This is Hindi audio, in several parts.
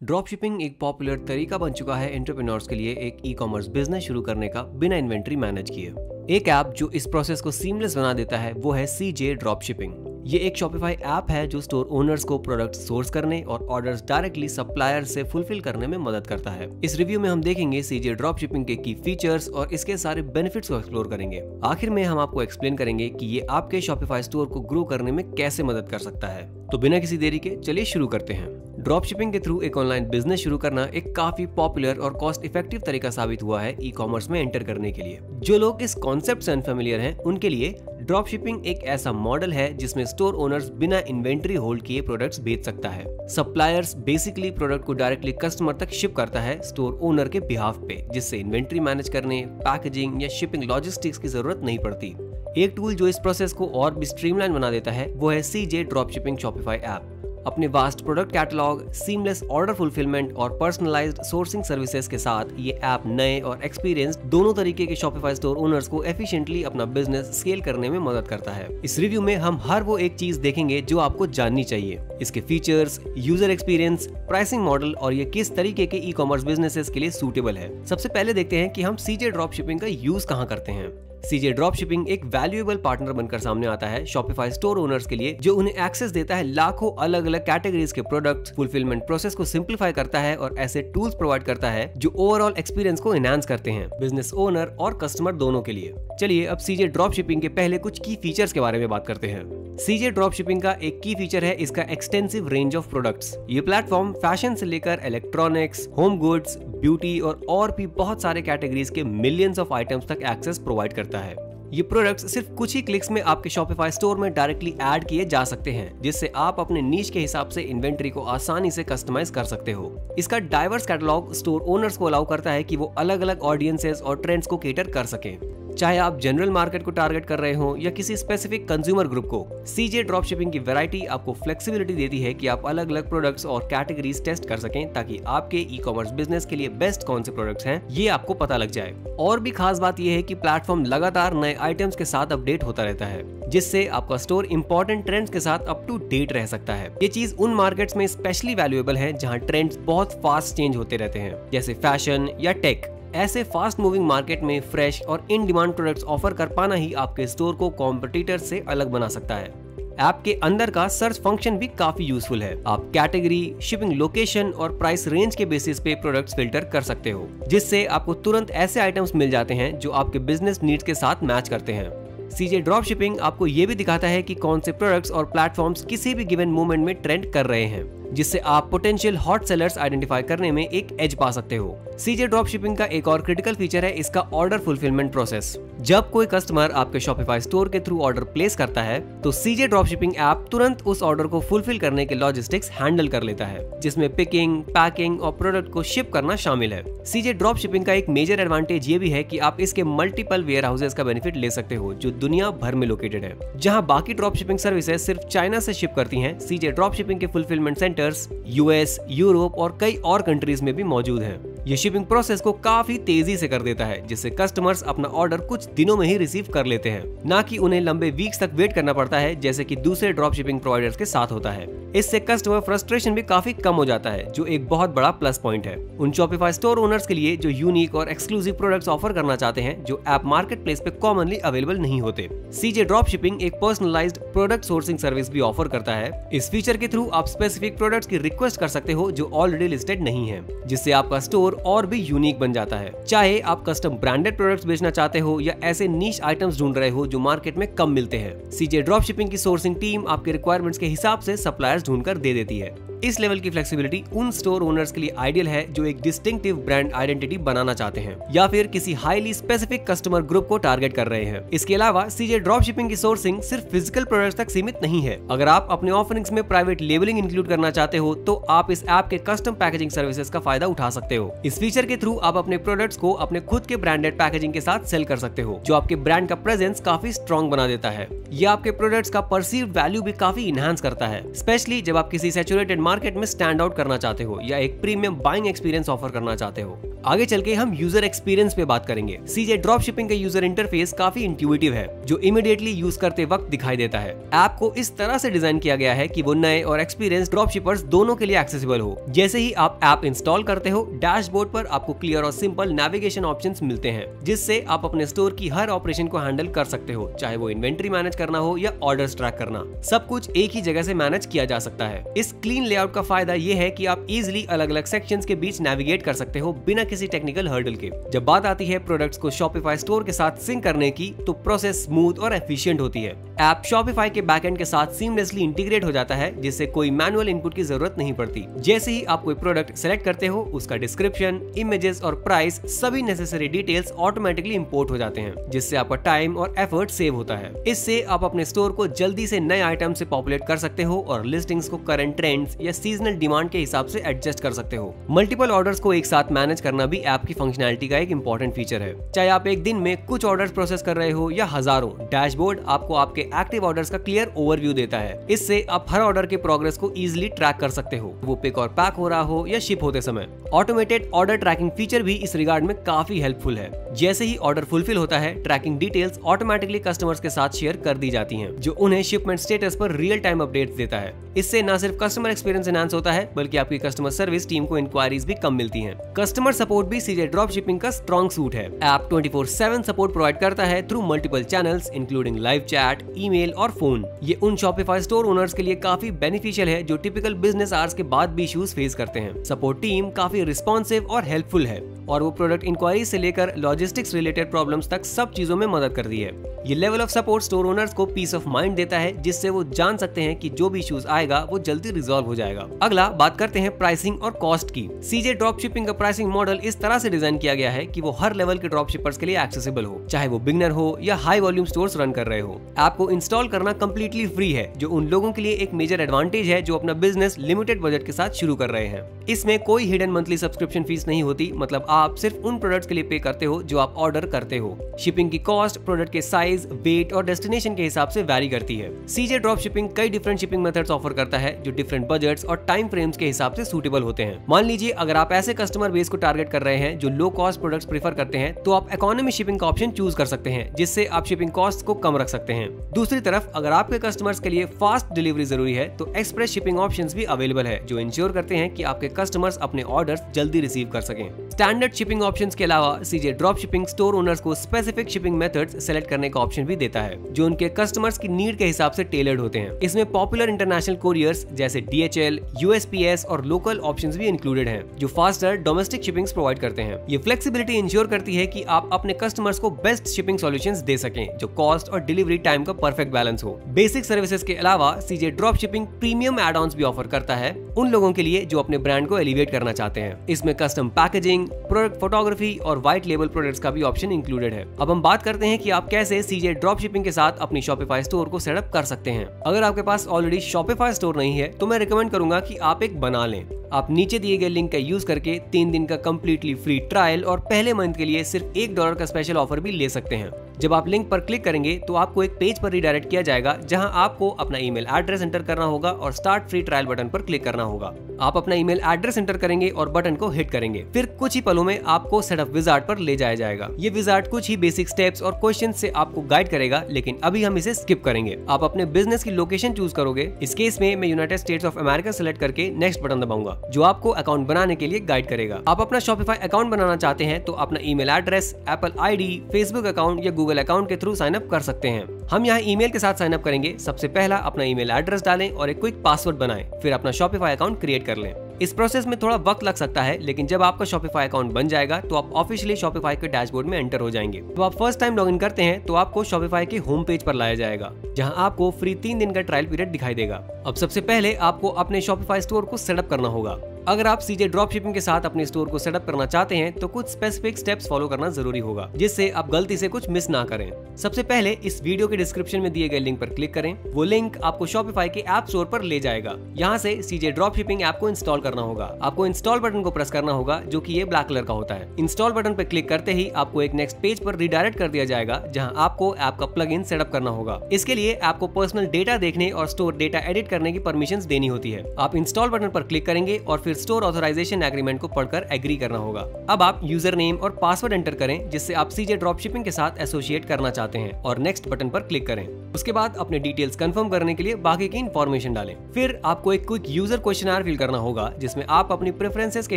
ड्रॉप शिपिंग एक पॉपुलर तरीका बन चुका है एंटरप्रेन्योर्स के लिए एक ई कॉमर्स बिजनेस शुरू करने का बिना इन्वेंट्री मैनेज किए। एक ऐप जो इस प्रोसेस को सीमलेस बना देता है वो है CJ ड्रॉप शिपिंग। ये एक शॉपिफाई ऐप है जो स्टोर ओनर्स को प्रोडक्ट सोर्स करने और ऑर्डर्स डायरेक्टली सप्लायर से फुलफिल करने में मदद करता है। इस रिव्यू में हम देखेंगे CJ ड्रॉप शिपिंग के की फीचर्स और इसके सारे बेनिफिट्स को एक्सप्लोर करेंगे। आखिर में हम आपको एक्सप्लेन करेंगे कि ये आपके शॉपिफाई स्टोर को ग्रो करने में कैसे मदद कर सकता है। तो बिना किसी देरी के चलिए शुरू करते हैं। ड्रॉप शिपिंग के थ्रू एक ऑनलाइन बिजनेस शुरू करना एक काफी पॉपुलर और कॉस्ट इफेक्टिव तरीका साबित हुआ है ई कॉमर्स में एंटर करने के लिए। जो लोग इस कॉन्सेप्ट से अनफेमिलियर हैं उनके लिए ड्रॉप शिपिंग एक ऐसा मॉडल है जिसमें स्टोर ओनर्स बिना इन्वेंट्री होल्ड किए प्रोडक्ट्स बेच सकता है। सप्लायर्स बेसिकली प्रोडक्ट को डायरेक्टली कस्टमर तक शिप करता है स्टोर ओनर के बिहाफ पे, जिससे इन्वेंट्री मैनेज करने, पैकेजिंग या शिपिंग लॉजिस्टिक्स की जरूरत नहीं पड़ती। एक टूल जो इस प्रोसेस को और भी स्ट्रीमलाइन बना देता है वो है CJ drop shipping Shopify app. अपने vast product catalogue, seamless order fulfilment और पर्सनलाइज्ड सोर्सिंग सर्विसेज के साथ ये ऐप नए और एक्सपीरियंस्ड दोनों तरीके के शॉपिफाई स्टोर ओनर्स को एफिशिएंटली अपना बिजनेस स्केल करने में मदद करता है। इस रिव्यू में हम हर वो एक चीज देखेंगे जो आपको जाननी चाहिए, इसके features, user experience, pricing model और ये किस तरीके के ई कॉमर्स बिजनेसेस के लिए सूटेबल है। सबसे पहले देखते हैं कि हम CJ ड्रॉप शिपिंग का यूज कहाँ करते हैं। CJ ड्रॉप शिपिंग एक वैल्यूएबल पार्टनर बनकर सामने आता है शॉपिफाई स्टोर ओनर्स के लिए, जो उन्हें एक्सेस देता है लाखों अलग अलग कैटेगरीज के प्रोडक्ट्स, फुलफिलमेंट प्रोसेस को सिंपलीफाई करता है और ऐसे टूल्स प्रोवाइड करता है जो ओवरऑल एक्सपीरियंस को एनहांस करते हैं बिजनेस ओनर और कस्टमर दोनों के लिए। चलिए अब CJ ड्रॉप शिपिंग के पहले कुछ की फीचर्स के बारे में बात करते हैं। CJ ड्रॉप शिपिंग का एक की फीचर है इसका एक्सटेंसिव रेंज ऑफ प्रोडक्ट्स। ये प्लेटफॉर्म फैशन से लेकर इलेक्ट्रॉनिक्स, होम गुड्स, ब्यूटी और भी बहुत सारे कैटेगरीज के मिलियंस ऑफ आइटम्स तक एक्सेस प्रोवाइड करता है। ये प्रोडक्ट्स सिर्फ कुछ ही क्लिक्स में आपके शॉपिफाई स्टोर में डायरेक्टली ऐड किए जा सकते हैं, जिससे आप अपने नीश के हिसाब से इन्वेंट्री को आसानी से कस्टमाइज कर सकते हो। इसका डाइवर्स कैटलॉग स्टोर ओनर्स को अलाउ करता है कि वो अलग अलग ऑडियंसेस और ट्रेंड्स को केटर कर सकें। चाहे आप जनरल मार्केट को टारगेट कर रहे हो या किसी स्पेसिफिक कंज्यूमर ग्रुप को, CJ ड्रॉप शिपिंग की वैरायटी आपको फ्लेक्सिबिलिटी देती है कि आप अलग अलग प्रोडक्ट्स और कैटेगरीज टेस्ट कर सकें, ताकि आपके ई कॉमर्स बिजनेस के लिए बेस्ट कौन से प्रोडक्ट्स हैं ये आपको पता लग जाए। और भी खास बात यह है कि प्लेटफॉर्म लगातार नए आइटम्स के साथ अपडेट होता रहता है, जिससे आपका स्टोर इंपॉर्टेंट ट्रेंड्स के साथ अप टू डेट रह सकता है। ये चीज उन मार्केट्स में स्पेशली वैल्यूएबल है जहां ट्रेंड्स बहुत फास्ट चेंज होते रहते हैं, जैसे फैशन या टेक। ऐसे फास्ट मूविंग मार्केट में फ्रेश और इन डिमांड प्रोडक्ट्स ऑफर कर पाना ही आपके स्टोर को कॉम्पिटिटर से अलग बना सकता है। ऐप के अंदर का सर्च फंक्शन भी काफी यूजफुल है। आप कैटेगरी, शिपिंग लोकेशन और प्राइस रेंज के बेसिस पे प्रोडक्ट्स फिल्टर कर सकते हो, जिससे आपको तुरंत ऐसे आइटम्स मिल जाते हैं जो आपके बिजनेस नीड्स के साथ मैच करते हैं। CJ ड्रॉप शिपिंग आपको ये भी दिखाता है कि कौन से प्रोडक्ट्स और प्लेटफॉर्म्स किसी भी गिवन मोमेंट में ट्रेंड कर रहे हैं, जिससे आप पोटेंशियल हॉट सेलर्स आइडेंटिफाई करने में एक एज पा सकते हो। CJ ड्रॉप शिपिंग का एक और क्रिटिकल फीचर है इसका ऑर्डर फुलफिलमेंट प्रोसेस। जब कोई कस्टमर आपके शॉपिफाई स्टोर के थ्रू ऑर्डर प्लेस करता है तो CJ ड्रॉप शिपिंग ऐप तुरंत उस ऑर्डर को फुलफिल करने के लॉजिस्टिक्स हैंडल कर लेता है, जिसमें पिकिंग, पैकिंग और प्रोडक्ट को शिप करना शामिल है। CJ ड्रॉप शिपिंग का एक मेजर एडवांटेज ये भी है कि आप इसके मल्टीपल वेयर हाउसेज का बेनिफिट ले सकते हो जो दुनिया भर में लोकेटेड है। जहां बाकी ड्रॉप शिपिंग सर्विसेज सिर्फ चाइना से शिप करती हैं, CJ ड्रॉप शिपिंग के फुलफिलमेंट सेंटर्स US, यूरोप और कई और कंट्रीज में भी मौजूद हैं। ये शिपिंग प्रोसेस को काफी तेजी से कर देता है, जिससे कस्टमर्स अपना ऑर्डर कुछ दिनों में ही रिसीव कर लेते हैं, ना कि उन्हें लंबे वीक्स तक वेट करना पड़ता है जैसे कि दूसरे ड्रॉप शिपिंग प्रोवाइडर्स के साथ होता है। इससे कस्टमर फ्रस्ट्रेशन भी काफी कम हो जाता है, जो एक बहुत बड़ा प्लस पॉइंट है उन शॉपिफाई स्टोर ओनर्स के लिए जो यूनिक और एक्सक्लूसिव प्रोडक्ट्स ऑफर करना चाहते हैं जो ऐप मार्केट प्लेस पे कॉमनली अवेलेबल नहीं होते। CJ ड्रॉप शिपिंग एक पर्सनलाइज्ड प्रोडक्ट सोर्सिंग सर्विस भी ऑफर करता है। इस फीचर के थ्रू आप स्पेसिफिक प्रोडक्ट्स की रिक्वेस्ट कर सकते हो जो ऑलरेडी लिस्टेड नहीं है, जिससे आपका स्टोर और भी यूनिक बन जाता है। चाहे आप कस्टम ब्रांडेड प्रोडक्ट्स बेचना चाहते हो या ऐसे नीश आइटम्स ढूंढ रहे हो जो मार्केट में कम मिलते हैं, CJ ड्रॉप शिपिंग की सोर्सिंग टीम आपके रिक्वायरमेंट्स के हिसाब से सप्लायर्स ढूंढकर दे देती है। इस लेवल की फ्लेक्सिबिलिटी उन स्टोर ओनर्स के लिए आइडियल है जो एक डिस्टिंक्टिव ब्रांड आइडेंटिटी बनाना चाहते हैं या फिर किसी हाईली स्पेसिफिक कस्टमर ग्रुप को टारगेट कर रहे हैं। इसके अलावा CJ ड्रॉप शिपिंग की सोर्सिंग सिर्फ फिजिकल प्रोडक्ट्स तक सीमित नहीं है। अगर आप अपने ऑफरिंग्स में प्राइवेट लेबलिंग इंक्लूड करना चाहते हो तो आप इस ऐप के कस्टम पैकेजिंग सर्विसेज का फायदा उठा सकते हो। इस फीचर के थ्रू आप अपने प्रोडक्ट्स को अपने खुद के ब्रांडेड पैकेजिंग के साथ सेल कर सकते हो, जो आपके ब्रांड का प्रेजेंस काफी स्ट्रॉन्ग बना देता है। यह आपके प्रोडक्ट्स का परसीव्ड वैल्यू भी काफी इनहांस करता है, स्पेशली जब आप किसी सैचुरेटेड मार्केट में स्टैंड आउट करना चाहते हो या एक प्रीमियम बाइंग एक्सपीरियंस ऑफर करना चाहते हो। आगे चल के हम यूजर एक्सपीरियंस पे बात करेंगे। सीजे ड्रॉप शिपिंग का यूजर इंटरफेस काफी इंट्यूटिव है, जो इमीडिएटली यूज करते वक्त दिखाई देता है। ऐप को इस तरह से डिजाइन किया गया है कि वो नए और एक्सपीरियंस ड्रॉप शिपर्स दोनों के लिए एक्सेसिबल हो। जैसे ही आप ऐप इंस्टॉल करते हो, डैशबोर्ड पर आपको क्लियर और सिंपल नेविगेशन ऑप्शंस मिलते हैं, जिससे आप अपने स्टोर की हर ऑपरेशन को हैंडल कर सकते हो, चाहे वो इन्वेंट्री मैनेज करना हो या ऑर्डर्स ट्रैक करना। सब कुछ एक ही जगह से मैनेज किया जा सकता है। इस क्लीन लेआउट का फायदा ये है कि आप इजीली अलग अलग सेक्शंस के बीच नेविगेट कर सकते हो बिना किसी टेक्निकल हर्डल के। जब बात आती है प्रोडक्ट्स को शॉपिफाई स्टोर के साथ सिंक करने की, तो प्रोसेस स्मूथ और एफिशिएंट होती है। ऐप शॉपिफाई के बैकएंड के साथ सीमलेसली इंटीग्रेट हो जाता है, जिससे कोई मैनुअल इनपुट की जरूरत नहीं पड़ती। जैसे ही आप कोई प्रोडक्ट सेलेक्ट करते हो, उसका डिस्क्रिप्शन, इमेजेस और प्राइस, सभी नेसेसरी डिटेल्स ऑटोमेटिकली इंपोर्ट हो जाते हैं, जिससे आपका टाइम और एफर्ट सेव होता है। इससे आप अपने स्टोर को जल्दी से नए आइटम से पॉपुलेट कर सकते हो और लिस्टिंग्स को करंट ट्रेंड्स या सीजनल डिमांड के हिसाब से एडजस्ट कर सकते हो। मल्टीपल ऑर्डर्स को एक साथ मैनेज करना भी ऐप की फंक्शनैलिटी का एक इंपॉर्टेंट फीचर है। चाहे आप एक दिन में कुछ ऑर्डर्स प्रोसेस कर रहे हो या हजारों, डैशबोर्ड आपको आपके एक्टिव ऑर्डर्स का क्लियर ओवरव्यू देता है। इससे आप हर ऑर्डर के प्रोग्रेस को इजीली ट्रैक कर सकते हो, वो पिक और पैक हो रहा हो या शिप होते समय। ऑटोमेटेड ऑर्डर ट्रैकिंग फीचर भी इस रिगार्ड में काफी हेल्पफुल है। जैसे ही ऑर्डर फुलफिल होता है, ट्रैकिंग डिटेल्स ऑटोमेटिकली कस्टमर्स के साथ शेयर कर दी जाती हैं, जो उन्हें शिपमेंट स्टेटस पर रियल टाइम अपडेट्स देता है। इससे न सिर्फ कस्टमर एक्सपीरियंस एनहांस होता है, बल्कि आपकी कस्टमर सर्विस टीम को इंक्वायरीज भी कम मिलती हैं। कस्टमर सपोर्ट भी सीजे ड्रॉप शिपिंग का स्ट्रॉन्ग सूट है। ऐप 24/7 सपोर्ट प्रोवाइड करता है through multiple channels including live chat, email और फोन। ये उन शॉपिफाई स्टोर ओनर्स के लिए काफी बेनिफिशियल है जो टिपिकल बिजनेस आवर्स के बाद भी इश्यूज फेस करते हैं। सपोर्ट टीम काफी रिस्पॉन्सिव और हेल्पफुल है, और वो प्रोडक्ट इंक्वायरी से लेकर लॉजिस्टिक्स रिलेटेड प्रॉब्लम्स तक सब चीजों में मदद करती है। ये level of support store owners को पीस ऑफ माइंड देता है, जिससे वो जान सकते हैं कि जो भी इश्यूज आएगा वो जल्दी रिजॉल्व हो जाएगा। अगला बात करते हैं प्राइसिंग और कॉस्ट की। सीजे ड्रॉप शिपिंग का प्राइसिंग मॉडल इस तरह से डिजाइन किया गया है कि वो हर लेवल के ड्रॉप शिपर्स के लिए एक्सेसिबल हो, चाहे वो बिगनर हो या हाई वॉल्यूम स्टोर्स रन कर रहे हो। ऐप को इंस्टॉल करना कंप्लीटली फ्री है, जो उन लोगों के लिए एक मेजर एडवांटेज है जो अपना बिजनेस लिमिटेड बजट के साथ शुरू कर रहे हैं। इसमें कोई हिडन मंथली सब्सक्रिप्शन फीस नहीं होती, मतलब आप सिर्फ उन प्रोडक्ट्स के लिए पे करते हो जो आप ऑर्डर करते हो। शिपिंग की कॉस्ट प्रोडक्ट के साइज, वेट और डेस्टिनेशन के हिसाब से वैरी करती है। सीजे ड्रॉप शिपिंग कई डिफरेंट शिपिंग मेथड्स ऑफर करता है, जो डिफरेंट बजट्स और टाइम फ्रेम्स के हिसाब से सूटेबल होते हैं। मान लीजिए अगर आप ऐसे कस्टमर बेस को टारगेट कर रहे हैं जो लो कॉस्ट प्रोडक्ट्स प्रेफर करते हैं, तो आप इकोनॉमी शिपिंग का ऑप्शन चूज कर सकते हैं, जिससे आप शिपिंग कॉस्ट को कम रख सकते हैं। दूसरी तरफ अगर आपके कस्टमर्स के लिए फास्ट डिलीवरी जरूरी है, तो एक्सप्रेस शिपिंग ऑप्शंस भी अवेलेबल है, जो इंश्योर करते हैं कि आपके कस्टमर्स अपने ऑर्डर्स जल्दी रिसीव कर सकें। स्टैंडर्ड शिपिंग ऑप्शंस के अलावा सीजे ड्रॉप शिपिंग स्टोर ओनर्स को स्पेसिफिक शिपिंग मेथड्स सेलेक्ट करने का ऑप्शन भी देता है, जो उनके कस्टमर्स की नीड के हिसाब से टेलर्ड होते हैं। इसमें पॉपुलर इंटरनेशनल कोरियर्स जैसे DHL, USPS और लोकल ऑप्शंस भी इंक्लूडेड हैं, जो फास्टर डोमेस्टिक शिपिंग्स प्रोवाइड करते हैं। ये फ्लेक्सिबिलिटी इंश्योर करती है कि आप अपने कस्टमर्स को बेस्ट शिपिंग सॉल्यूशंस दे सकें, जो कॉस्ट और डिलीवरी टाइम का परफेक्ट बैलेंस हो। बेसिक सर्विसेज के अलावा सीजे ड्रॉप शिपिंग प्रीमियम एड-ऑन्स भी ऑफर करता है उन लोगों के लिए जो अपने ब्रांड को एलिवेट करना चाहते हैं। इसमें कस्टम पैकेजिंग, प्रोडक्ट फोटोग्राफी और व्हाइट लेबल प्रोडक्ट्स का भी ऑप्शन इंक्लूडेड है। अब हम बात करते हैं कि आप कैसे सीजे ड्रॉप शिपिंग के साथ अपनी शॉपिफाई स्टोर को सेटअप कर सकते हैं। अगर आपके पास ऑलरेडी शॉपिफाई स्टोर नहीं है, तो मैं रिकमेंड करूंगा कि आप एक बना लें। आप नीचे दिए गए लिंक का यूज करके 3 दिन का कंप्लीटली फ्री ट्रायल और पहले मंथ के लिए सिर्फ $1 का स्पेशल ऑफर भी ले सकते हैं। जब आप लिंक पर क्लिक करेंगे तो आपको एक पेज पर रिडायरेक्ट किया जाएगा, जहां आपको अपना ईमेल एड्रेस एंटर करना होगा और स्टार्ट फ्री ट्रायल बटन पर क्लिक करना होगा। आप अपना ईमेल एड्रेस एंटर करेंगे और बटन को हिट करेंगे, फिर कुछ ही पलों में आपको सेटअप विजार्ड पर ले जाया जाएगा। ये विजार्ड कुछ ही बेसिक स्टेप्स और क्वेश्चन से आपको गाइड करेगा, लेकिन अभी हम इसे स्किप करेंगे। आप अपने बिजनेस की लोकेशन चूज करोगे। इस केस में मैं United states of America select करके नेक्स्ट बटन दबाऊंगा, जो आपको अकाउंट बनाने के लिए गाइड करेगा। आप अपना शॉपिफाई अकाउंट बनाना चाहते हैं तो अपना email address, Apple ID, Facebook account या गूगल अकाउंट के थ्रू साइन अप कर सकते हैं। हम यहाँ ईमेल के साथ साइन अप करेंगे। सबसे पहला अपना ईमेल एड्रेस डालें और एक क्विक पासवर्ड बनाएं, फिर अपना शॉपिफाई अकाउंट क्रिएट कर लें। इस प्रोसेस में थोड़ा वक्त लग सकता है, लेकिन जब आपका शॉपिफाई अकाउंट बन जाएगा तो आप ऑफिशियली शॉपिफाई के डैशबोर्ड में एंटर हो जाएंगे। तो आप फर्स्ट टाइम लॉगिन करते हैं तो आपको शॉपिफाई के होम पेज पर लाया जाएगा, जहां आपको फ्री 3 दिन का ट्रायल पीरियड दिखाई देगा। अब सबसे पहले आपको अपने शॉपिफाई स्टोर को सेटअप करना होगा। अगर आप सीजे ड्रॉप शिपिंग के साथ अपने स्टोर को सेटअप करना चाहते हैं तो कुछ स्पेसिफिक स्टेप्स फॉलो करना जरूरी होगा, जिससे आप गलती से कुछ मिस ना करें। सबसे पहले इस वीडियो के डिस्क्रिप्शन में दिए गए लिंक पर क्लिक करें। वो लिंक आपको शॉपिफाई के ऐप स्टोर पर ले जाएगा। यहाँ से सीजे ड्रॉप शिपिंग ऐप को इंस्टॉल करना होगा। आपको इंस्टॉल बटन को प्रेस करना होगा, जो कि ये ब्लैक कलर का होता है। इंस्टॉल बटन पर क्लिक करते ही आपको एक नेक्स्ट पेज पर रिडायरेक्ट कर दिया जाएगा, जहाँ आपको ऐप का प्लगइन सेटअप करना होगा। इसके लिए ऐप को पर्सनल डेटा देखने और स्टोर डेटा एडिट करने की परमिशंस देनी होती है। आप इंस्टॉल बटन पर क्लिक करेंगे और फिर फिर स्टोर ऑथराइजेशन एग्रीमेंट को पढ़कर एग्री करना होगा। अब आप यूजर नेम और पासवर्ड एंटर करें जिससे आप सीजे ड्रॉपशिपिंग के साथ एसोसिएट करना चाहते हैं और नेक्स्ट बटन पर क्लिक करें। उसके बाद अपने डिटेल्स कंफर्म करने के लिए बाकी की इन्फॉर्मेशन डालें। फिर आपको एक क्विक यूजर क्वेश्चनर फिल करना होगा जिसमें आप अपनी प्रेफरेंसेस के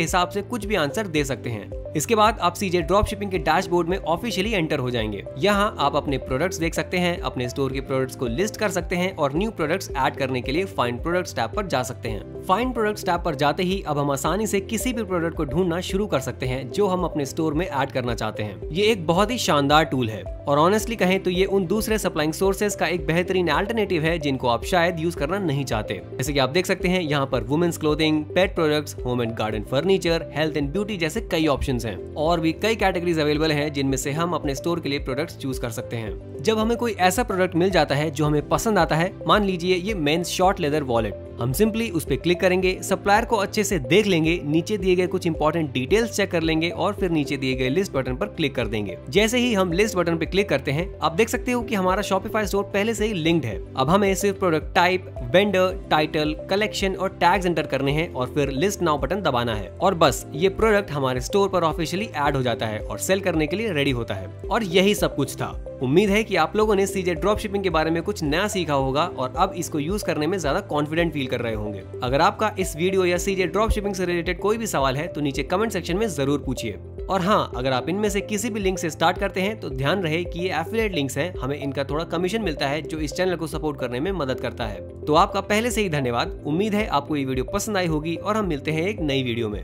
हिसाब से कुछ भी आंसर दे सकते हैं। इसके बाद आप सीजे ड्रॉपशिपिंग के डैशबोर्ड में ऑफिशियली एंटर हो जाएंगे। यहाँ आप अपने प्रोडक्ट्स देख सकते हैं, अपने स्टोर के प्रोडक्ट्स को लिस्ट कर सकते हैं और न्यू प्रोडक्ट्स ऐड करने के लिए फाइंड प्रोडक्ट्स टैब पर जा सकते हैं। फाइंड प्रोडक्ट्स टैब पर जाते ही अब हम आसानी से किसी भी प्रोडक्ट को ढूंढना शुरू कर सकते हैं जो हम अपने स्टोर में ऐड करना चाहते हैं। ये एक बहुत ही शानदार टूल है और ऑनेस्टली कहें तो ये उन दूसरे सप्लाइंग सोर्सेज का एक बेहतरीन अल्टरनेटिव है जिनको आप शायद यूज करना नहीं चाहते। जैसे कि आप देख सकते हैं यहाँ पर women's clothing, pet products, home and garden furniture, health and beauty जैसे कई ऑप्शंस हैं और भी कई कैटेगरीज अवेलेबल हैं जिनमें से हम अपने स्टोर के लिए प्रोडक्ट्स चूज कर सकते हैं। जब हमें कोई ऐसा प्रोडक्ट मिल जाता है जो हमें पसंद आता है, मान लीजिए ये मेंस शॉर्ट लेदर वॉलेट, हम सिंपली उस पर क्लिक करेंगे, सप्लायर को अच्छे से देख लेंगे, नीचे दिए गए कुछ इंपॉर्टेंट डिटेल्स चेक कर लेंगे और फिर नीचे दिए गए लिस्ट बटन पर क्लिक कर देंगे। जैसे ही हम लिस्ट बटन पर क्लिक करते हैं आप देख सकते हो कि हमारा शॉपिफाई स्टोर पहले से ही लिंक्ड है। अब हमें सिर्फ product type, vendor, title, collection और टैग्स एंटर करने हैं और फिर लिस्ट नाउ बटन दबाना है और बस ये प्रोडक्ट हमारे स्टोर पर ऑफिशियली ऐड हो जाता है और सेल करने के लिए रेडी होता है। और यही सब कुछ था। उम्मीद है कि आप लोगों ने सीजे ड्रॉपशिपिंग के बारे में कुछ नया सीखा होगा और अब इसको यूज करने में ज्यादा कॉन्फिडेंट फील कर रहे होंगे। अगर आपका इस वीडियो या सीजे ड्रॉपशिपिंग से रिलेटेड कोई भी सवाल है तो नीचे कमेंट सेक्शन में जरूर पूछिए। और हाँ, अगर आप इनमें से किसी भी लिंक से स्टार्ट करते हैं तो ध्यान रहे कि ये एफिलिएट लिंक्स हैं, हमें इनका थोड़ा कमीशन मिलता है जो इस चैनल को सपोर्ट करने में मदद करता है। तो आपका पहले से ही धन्यवाद। उम्मीद है आपको ये वीडियो पसंद आई होगी और हम मिलते हैं एक नई वीडियो में।